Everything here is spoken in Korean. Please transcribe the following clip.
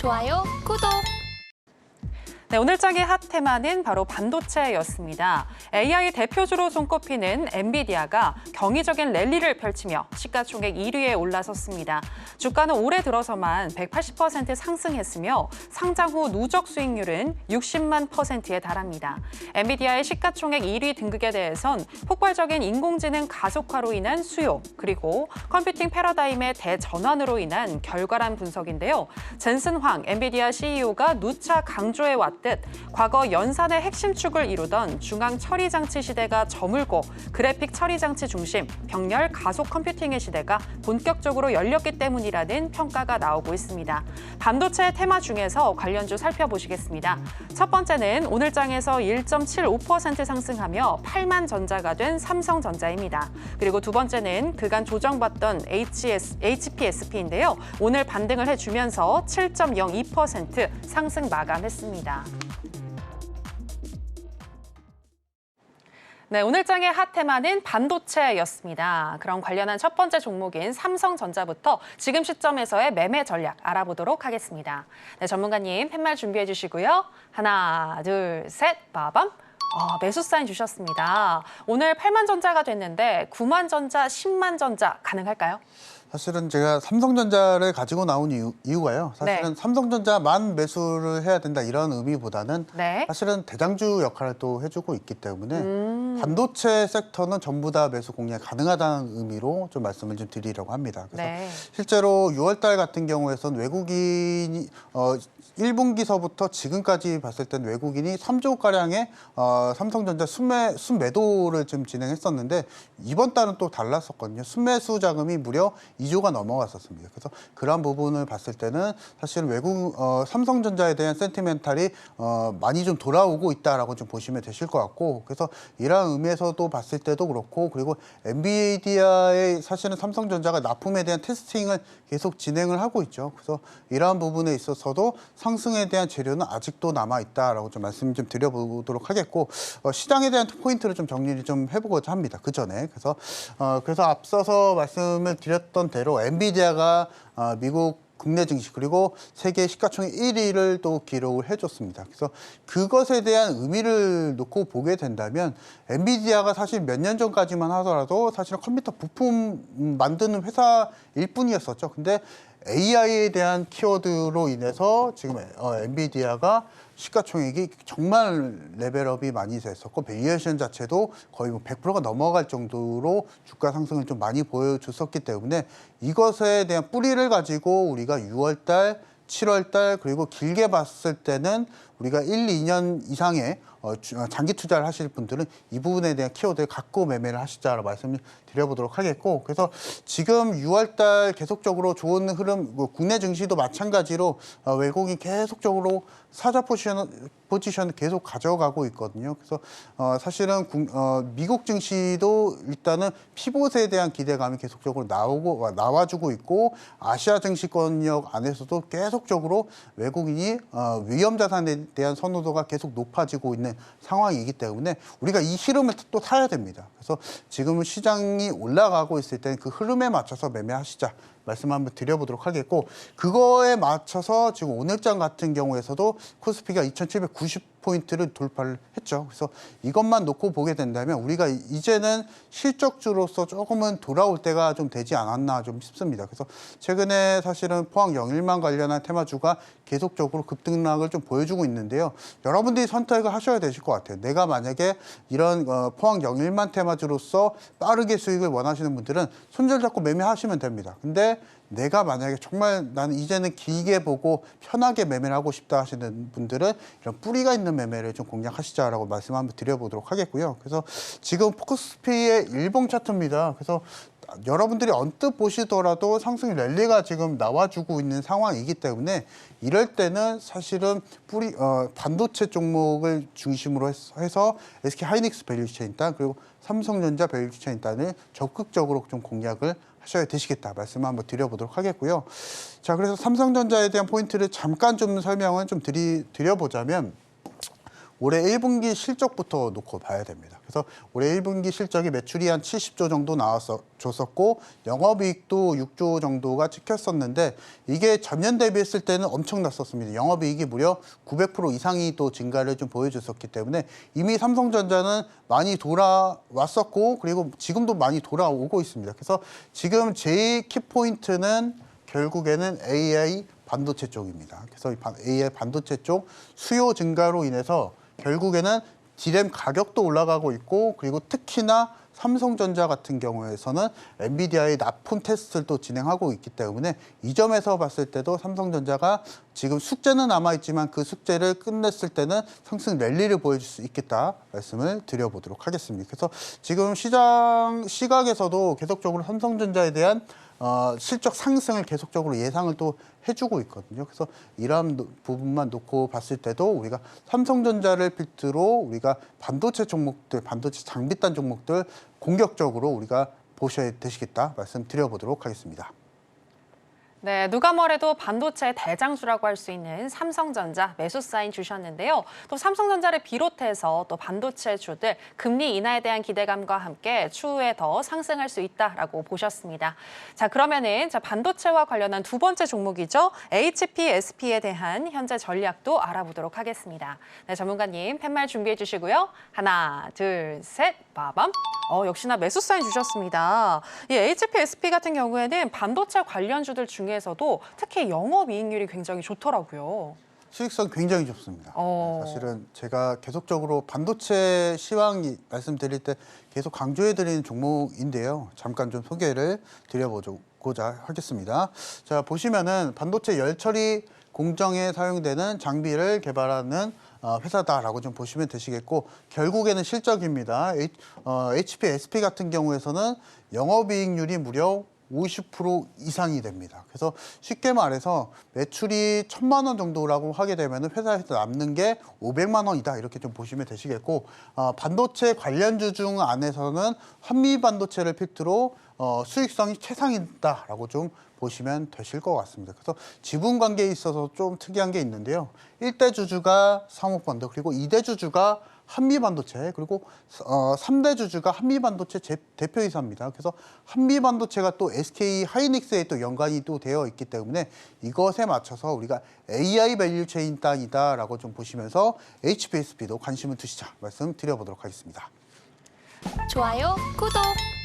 좋아요, 구독! 네, 오늘 장의 핫 테마는 바로 반도체였습니다. AI 대표주로 손꼽히는 엔비디아가 경이적인 랠리를 펼치며 시가총액 1위에 올라섰습니다. 주가는 올해 들어서만 180% 상승했으며 상장 후 누적 수익률은 60만 %에 달합니다. 엔비디아의 시가총액 1위 등극에 대해선 폭발적인 인공지능 가속화로 인한 수요, 그리고 컴퓨팅 패러다임의 대전환으로 인한 결과란 분석인데요. 젠슨 황 엔비디아 CEO가 누차 강조해 왔듯 과거 연산의 핵심 축을 이루던 중앙 처리 장치 시대가 저물고 그래픽 처리 장치 중심 병렬 가속 컴퓨팅의 시대가 본격적으로 열렸기 때문이라는 평가가 나오고 있습니다. 반도체 테마 중에서 관련주 살펴보시겠습니다. 첫 번째는 오늘 장에서 1.75% 상승하며 8만 전자가 된 삼성전자입니다. 그리고 두 번째는 그간 조정받던 HPSP인데요. 오늘 반등을 해주면서 7.02% 상승 마감했습니다. 네, 오늘 장의 핫 테마는 반도체였습니다. 그럼 관련한 첫 번째 종목인 삼성전자부터 지금 시점에서의 매매 전략 알아보도록 하겠습니다. 네, 전문가님 팻말 준비해 주시고요. 하나, 둘, 셋, 빠밤. 매수 사인 주셨습니다. 오늘 8만 전자가 됐는데 9만 전자, 10만 전자 가능할까요? 사실은 제가 삼성전자를 가지고 나온 이유가요. 사실은 네. 삼성전자만 매수를 해야 된다 이런 의미보다는 네. 사실은 대장주 역할을 또 해주고 있기 때문에 반도체 섹터는 전부 다 매수 공략 가능하다는 의미로 좀 말씀을 좀 드리려고 합니다. 그래서 네. 실제로 6월달 같은 경우에선 외국인이 1분기서부터 지금까지 봤을 땐 외국인이 3조가량의 삼성전자 순매도를 좀 진행했었는데 이번 달은 또 달랐었거든요. 순매수 자금이 무려 2조가 넘어갔었습니다. 그래서 그런 부분을 봤을 때는 사실 삼성전자에 대한 센티멘탈이 많이 좀 돌아오고 있다라고 좀 보시면 되실 것 같고, 그래서 이러한 의미에서도 봤을 때도 그렇고, 그리고 엔비디아의 사실은 삼성전자가 납품에 대한 테스팅을 계속 진행을 하고 있죠. 그래서 이러한 부분에 있어서도 상승에 대한 재료는 아직도 남아 있다라고 좀 말씀 좀 드려보도록 하겠고, 시장에 대한 포인트를 좀 정리를 좀 해보고자 합니다. 그 전에 그래서 앞서서 말씀을 드렸던 대로 엔비디아가 미국 국내 증시 그리고 세계 시가총액 1위를 또 기록을 해줬습니다. 그래서 그것에 대한 의미를 놓고 보게 된다면 엔비디아가 사실 몇 년 전까지만 하더라도 사실은 컴퓨터 부품 만드는 회사일 뿐이었었죠. 근데 AI에 대한 키워드로 인해서 지금 엔비디아가 시가총액이 정말 레벨업이 많이 됐었고 밸류에이션 자체도 거의 100%가 넘어갈 정도로 주가 상승을 좀 많이 보여줬었기 때문에 이것에 대한 뿌리를 가지고 우리가 6월달, 7월달 그리고 길게 봤을 때는 우리가 1, 2년 이상의 장기 투자를 하실 분들은 이 부분에 대한 키워드를 갖고 매매를 하시자라고 말씀을 드려보도록 하겠고, 그래서 지금 6월달 계속적으로 좋은 흐름, 국내 증시도 마찬가지로 외국인 계속적으로 사자 포지션을 계속 가져가고 있거든요. 그래서 사실은 미국 증시도 일단은 피봇에 대한 기대감이 계속적으로 나와주고 있고, 아시아 증시권역 안에서도 계속적으로 외국인이 위험 자산에 대한 선호도가 계속 높아지고 있는 상황이기 때문에 우리가 이 흐름을 또 타야 됩니다. 그래서 지금은 시장이 올라가고 있을 때는 그 흐름에 맞춰서 매매하시자 말씀 한번 드려보도록 하겠고, 그거에 맞춰서 지금 오늘장 같은 경우에서도 코스피가 2790포인트를 돌파를 했죠. 그래서 이것만 놓고 보게 된다면 우리가 이제는 실적주로서 조금은 돌아올 때가 좀 되지 않았나 좀 싶습니다. 그래서 최근에 사실은 포항 영일만 관련한 테마주가 계속적으로 급등락을 좀 보여주고 있는데요. 여러분들이 선택을 하셔야 되실 것 같아요. 내가 만약에 이런 포항 영일만 테마주로서 빠르게 수익을 원하시는 분들은 손절 잡고 매매하시면 됩니다. 근데 내가 만약에 정말 나는 이제는 길게 보고 편하게 매매를 하고 싶다 하시는 분들은 이런 뿌리가 있는 매매를 좀 공략하시자라고 말씀 한번 드려보도록 하겠고요. 그래서 지금 코스피의 일봉 차트입니다. 그래서 여러분들이 언뜻 보시더라도 상승 랠리가 지금 나와주고 있는 상황이기 때문에 이럴 때는 사실은 반도체 종목을 중심으로 해서 SK 하이닉스 밸류체인 단 그리고 삼성전자 밸류체인 단을 적극적으로 좀 공략을 하셔야 되시겠다 말씀 한번 드려보도록 하겠고요. 자, 그래서 삼성전자에 대한 포인트를 잠깐 좀 설명을 좀 드려보자면 올해 1분기 실적부터 놓고 봐야 됩니다. 그래서 올해 1분기 실적이 매출이 한 70조 정도 줬었고 영업이익도 6조 정도가 찍혔었는데 이게 전년 대비했을 때는 엄청났었습니다. 영업이익이 무려 900% 이상이 또 증가를 좀 보여줬었기 때문에 이미 삼성전자는 많이 돌아왔었고 그리고 지금도 많이 돌아오고 있습니다. 그래서 지금 제일 키포인트는 결국에는 AI 반도체 쪽입니다. 그래서 AI 반도체 쪽 수요 증가로 인해서 결국에는 D램 가격도 올라가고 있고 그리고 특히나 삼성전자 같은 경우에서는 엔비디아의 납품 테스트를 또 진행하고 있기 때문에 이 점에서 봤을 때도 삼성전자가 지금 숙제는 남아있지만 그 숙제를 끝냈을 때는 상승 랠리를 보여줄 수 있겠다 말씀을 드려보도록 하겠습니다. 그래서 지금 시장 시각에서도 계속적으로 삼성전자에 대한 실적 상승을 계속적으로 예상을 또 해주고 있거든요. 그래서 이러한 부분만 놓고 봤을 때도 우리가 삼성전자를 필두로 우리가 반도체 종목들, 반도체 장비단 종목들 공격적으로 우리가 보셔야 되시겠다 말씀드려보도록 하겠습니다. 네, 누가 뭐래도 반도체 대장주라고 할 수 있는 삼성전자 매수 사인 주셨는데요. 또 삼성전자를 비롯해서 또 반도체 주들 금리 인하에 대한 기대감과 함께 추후에 더 상승할 수 있다라고 보셨습니다. 자, 그러면은 반도체와 관련한 두 번째 종목이죠. HPSP에 대한 현재 전략도 알아보도록 하겠습니다. 네, 전문가님 팻말 준비해 주시고요. 하나, 둘, 셋, 빠밤. 역시나 매수 사인 주셨습니다. 이 HPSP 같은 경우에는 반도체 관련주들 중에서도 특히 영업이익률이 굉장히 좋더라고요. 수익성 굉장히 좋습니다. 사실은 제가 계속적으로 반도체 시황 말씀드릴 때 계속 강조해드리는 종목인데요. 잠깐 좀 소개를 드려보고자 하겠습니다. 자, 보시면은 반도체 열처리 공정에 사용되는 장비를 개발하는 회사다라고 좀 보시면 되시겠고 결국에는 실적입니다. HPSP 같은 경우에서는 영업이익률이 무려 50% 이상이 됩니다. 그래서 쉽게 말해서 매출이 1,000만 원 정도라고 하게 되면 회사에서 남는 게 500만 원이다 이렇게 좀 보시면 되시겠고 반도체 관련주 중 안에서는 한미 반도체를 필두로 수익성이 최상이다라고 좀 보시면 되실 것 같습니다. 그래서 지분 관계에 있어서 좀 특이한 게 있는데요. 1대 주주가 상업펀드 그리고 2대 주주가 한미반도체 그리고 3대 주주가 한미반도체 대표이사입니다. 그래서 한미반도체가 또 SK 하이닉스에 또 연관이 또 되어 있기 때문에 이것에 맞춰서 우리가 AI 밸류체인 땅이다라고 좀 보시면서 HPSP도 관심을 두시자 말씀드려보도록 하겠습니다. 좋아요, 구독!